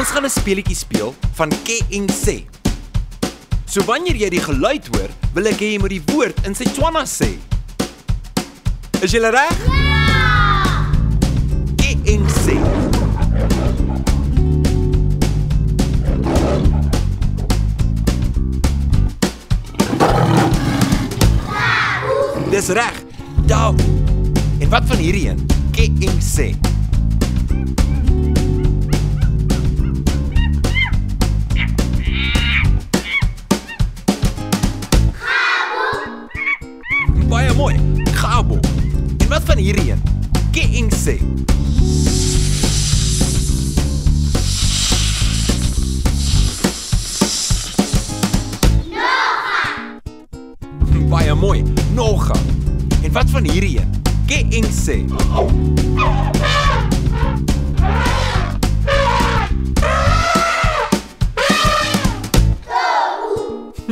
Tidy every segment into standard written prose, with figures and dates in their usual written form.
Ons gaan 'n speletjie speel van Ke en Sê. So wanneer jy die geluid hoor, wil ek hê jy moet die woord in sy Tswana sê. Is julle reg? Ja! Ke en Sê. Dis reg. Daar. En wat van hierdie een? Ke en Sê. Baie mooi. Gabo. En wat van hierdie een? Ke en Sê. Baie mooi. Noga. En wat van hierdie een? Ke en Sê.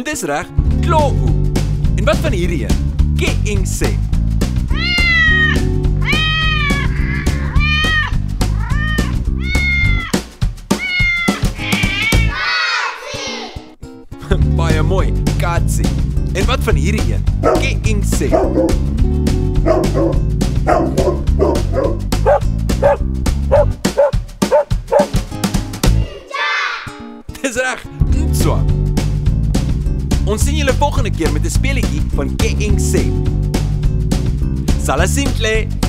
Dis reg. Klou. En wat van hierdie een? Ke en Sê. Baie mooi. Katsie. En wat van hierdie een? Ke en Sê. Dis reg. Ntswa. Ons sien julle volgende keer met 'n speletjie van Ke en Sê. Sala simple.